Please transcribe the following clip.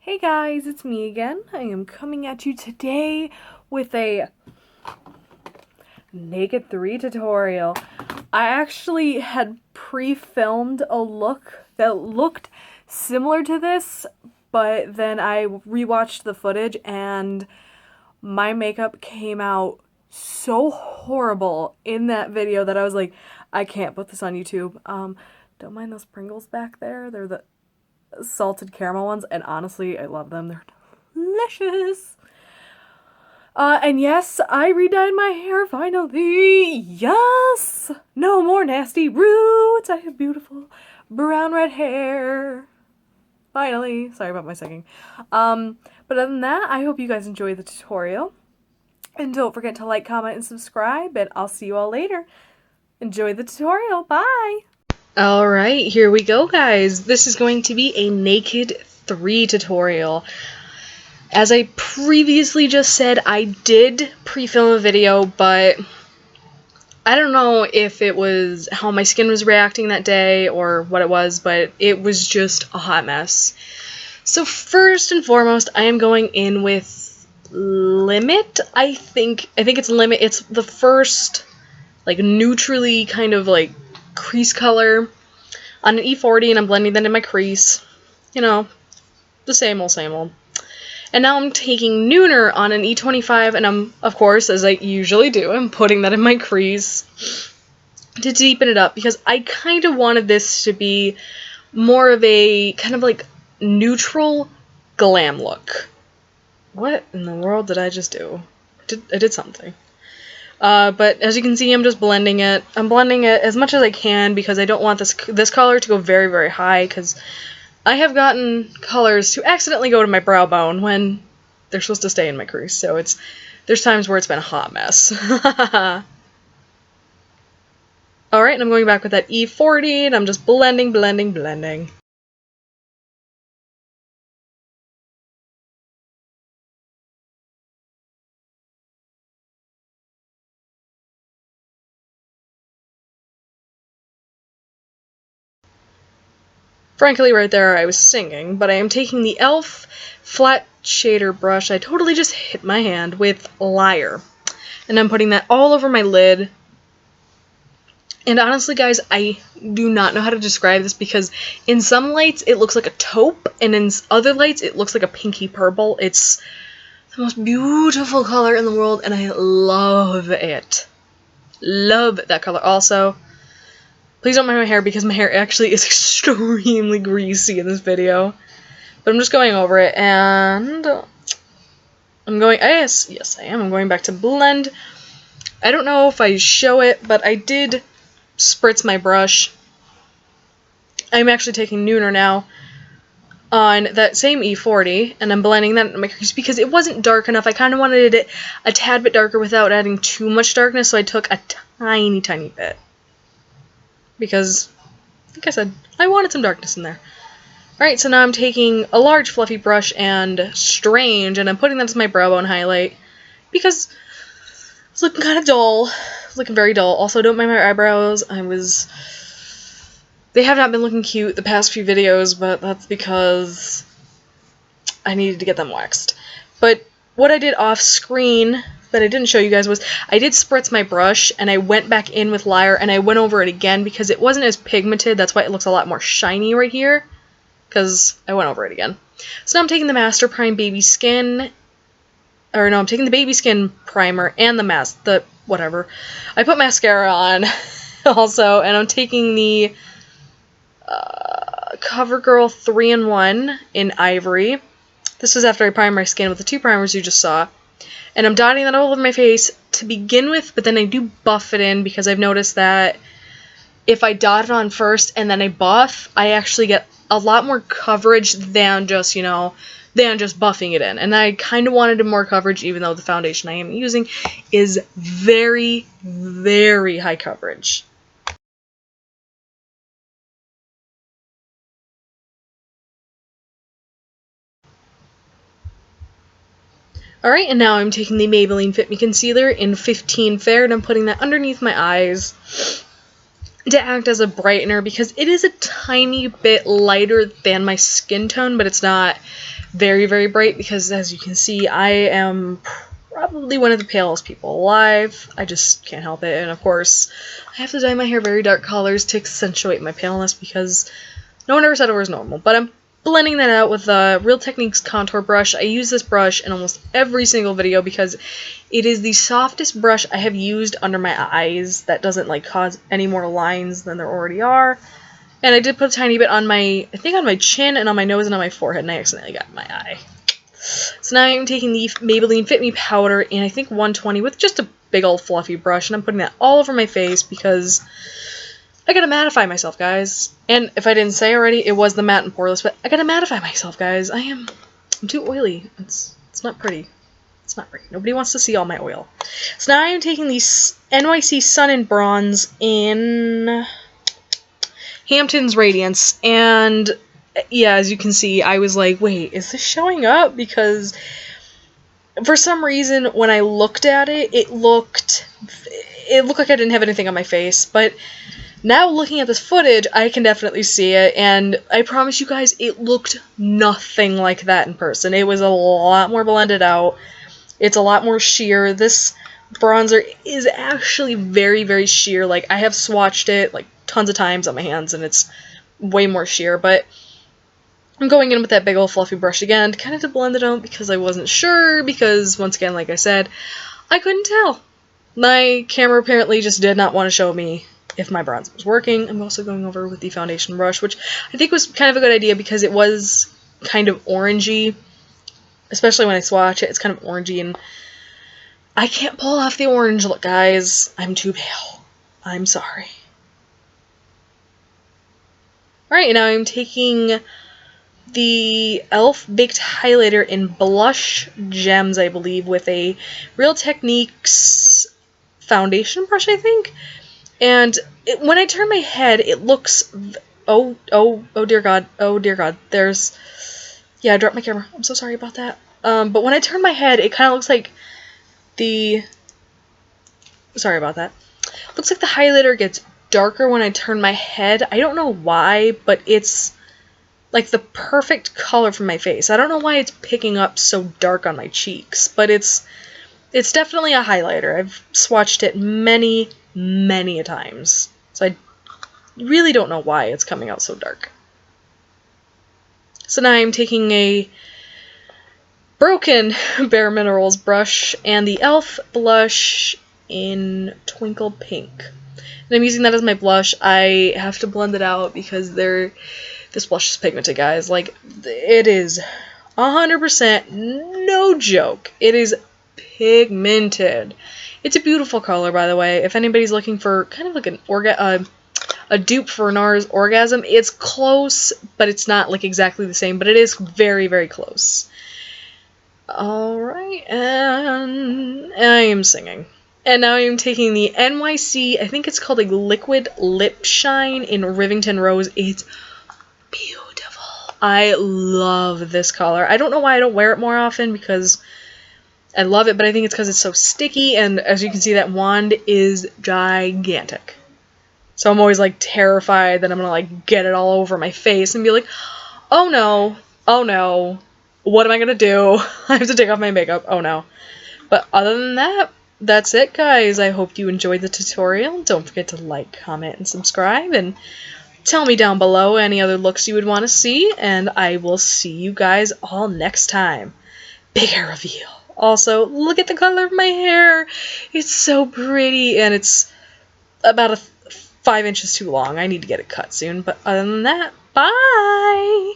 Hey guys, it's me again. I am coming at you today with a Naked 3 tutorial. I actually had pre-filmed a look that looked similar to this, but then I rewatched the footage and my makeup came out so horrible in that video that I was like, I can't put this on YouTube. Don't mind those Pringles back there. They're the salted caramel ones, and honestly, I love them. They're delicious. And yes, I redyed my hair finally. Yes! No more nasty roots. I have beautiful brown red hair. Finally. Sorry about my singing. But other than that, I hope you guys enjoy the tutorial. And don't forget to like, comment, and subscribe, and I'll see you all later. Enjoy the tutorial. Bye! Alright, here we go, guys. This is going to be a Naked 3 tutorial. As I previously just said, I did pre-film a video, but I don't know if it was how my skin was reacting that day or what it was, but it was just a hot mess. So first and foremost, I am going in with Limit. I think it's Limit. It's the first, like, neutrally kind of, like, crease color on an E40, and I'm blending that in my crease. You know, the same old, same old. And now I'm taking Nooner on an E25, and I'm, of course, as I usually do, I'm putting that in my crease to deepen it up, because I kind of wanted this to be more of a kind of like neutral glam look. What in the world did I just do? I did something. But as you can see, I'm just blending it. I'm blending it as much as I can because I don't want this color to go very, very high, because I have gotten colors to accidentally go to my brow bone when they're supposed to stay in my crease. So there's times where it's been a hot mess. Alright, and I'm going back with that E40, and I'm just blending, blending, blending. Frankly, right there, I was singing, but I am taking the e.l.f. flat shader brush. I totally just hit my hand with Liar. And I'm putting that all over my lid. And honestly, guys, I do not know how to describe this, because in some lights it looks like a taupe, and in other lights it looks like a pinky purple. It's the most beautiful color in the world, and I love it. Love that color. Also, please don't mind my hair, because my hair actually is extremely greasy in this video. But I'm just going over it, and I'm going, yes I am. I'm going back to blend. I don't know if I show it, but I did spritz my brush. I'm actually taking Nooner now on that same E40, and I'm blending that in my crease because it wasn't dark enough. I kind of wanted it a tad bit darker without adding too much darkness, so I took a tiny, tiny bit. Because, like I said, I wanted some darkness in there. Alright, so now I'm taking a large fluffy brush and Strange, and I'm putting that as my brow bone highlight, because it's looking kind of dull. It's looking very dull. Also, don't mind my eyebrows. They have not been looking cute the past few videos, but that's because I needed to get them waxed. But what I did off screen that I didn't show you guys was I did spritz my brush, and I went back in with Liar, and I went over it again because it wasn't as pigmented. That's why it looks a lot more shiny right here, because I went over it again. So now I'm taking the Master Prime Babyskin, or no, I'm taking the Babyskin primer and the whatever. I put mascara on also, and I'm taking the Covergirl 3-in-1 in Ivory. This is after I primed my skin with the two primers you just saw. And I'm dotting that all over my face to begin with, but then I do buff it in, because I've noticed that if I dot it on first and then I buff, I actually get a lot more coverage than just, buffing it in. And I kind of wanted more coverage, even though the foundation I am using is very, very high coverage. Alright, and now I'm taking the Maybeline Fit Me Concealer in 15 Fair, and I'm putting that underneath my eyes to act as a brightener, because it is a tiny bit lighter than my skin tone, but it's not very, very bright because, as you can see, I am probably one of the palest people alive. I just can't help it. And of course, I have to dye my hair very dark colors to accentuate my paleness because no one ever said it was normal. But I'm blending that out with a Real Techniques contour brush. I use this brush in almost every single video because it is the softest brush I have used under my eyes that doesn't like cause any more lines than there already are. And I did put a tiny bit on my, I think on my chin and on my nose and on my forehead, and I accidentally got my eye. So now I'm taking the Maybelline Fit Me Powder in I think 120 with just a big old fluffy brush, and I'm putting that all over my face because I gotta mattify myself, guys. And if I didn't say already, it was the matte and poreless, but I gotta mattify myself, guys. I'm too oily. It's not pretty. It's not pretty. Nobody wants to see all my oil. So now I am taking the NYC Sun and Bronze in Hampton's Radiance, and yeah, as you can see, I was like, wait, is this showing up? Because for some reason, when I looked at it, it looked like I didn't have anything on my face, but now looking at this footage, I can definitely see it, and I promise you guys, it looked nothing like that in person. It was a lot more blended out. It's a lot more sheer. This bronzer is actually very, very sheer. Like, I have swatched it, like, tons of times on my hands, and it's way more sheer, but I'm going in with that big old fluffy brush again, kind of to blend it out because I wasn't sure, because, once again, like I said, I couldn't tell. My camera apparently just did not want to show me if my bronzer was working. I'm also going over with the foundation brush, which I think was kind of a good idea because it was kind of orangey, especially when I swatch it. It's kind of orangey, and I can't pull off the orange look, guys. I'm too pale. I'm sorry. Alright, now I'm taking the e.l.f. Baked Highlighter in Blush Gems, I believe, with a Real Techniques foundation brush, I think. And when I turn my head, it looks... Oh dear God. Oh dear God. There's... Yeah, I dropped my camera. I'm so sorry about that. But when I turn my head, it kind of looks like the... Sorry about that. Looks like the highlighter gets darker when I turn my head. I don't know why, but it's like the perfect color for my face. I don't know why it's picking up so dark on my cheeks, but it's definitely a highlighter. I've swatched it many, many a times. So I really don't know why it's coming out so dark. So now I'm taking a broken Bare Minerals brush and the e.l.f. blush in Twinkle Pink. And I'm using that as my blush. I have to blend it out because this blush is pigmented, guys. Like, it is 100% no joke. It is pigmented. It's a beautiful color, by the way. If anybody's looking for kind of like a dupe for NARS Orgasm, it's close, but it's not like exactly the same, but it is very, very close. Alright, and I am singing. And now I'm taking the NYC, I think it's called a Liquid Lip Shine in Rivington Rose. It's beautiful. I love this color. I don't know why I don't wear it more often because I love it, but I think it's because it's so sticky, and as you can see, that wand is gigantic. So I'm always like terrified that I'm gonna like get it all over my face and be like, oh no, what am I gonna do? I have to take off my makeup, oh no. But other than that, that's it, guys. I hope you enjoyed the tutorial. Don't forget to like, comment, and subscribe, and tell me down below any other looks you would want to see, and I will see you guys all next time. Big hair reveal. Also, look at the color of my hair. It's so pretty, and it's about 5 inches too long. I need to get it cut soon, but other than that, bye!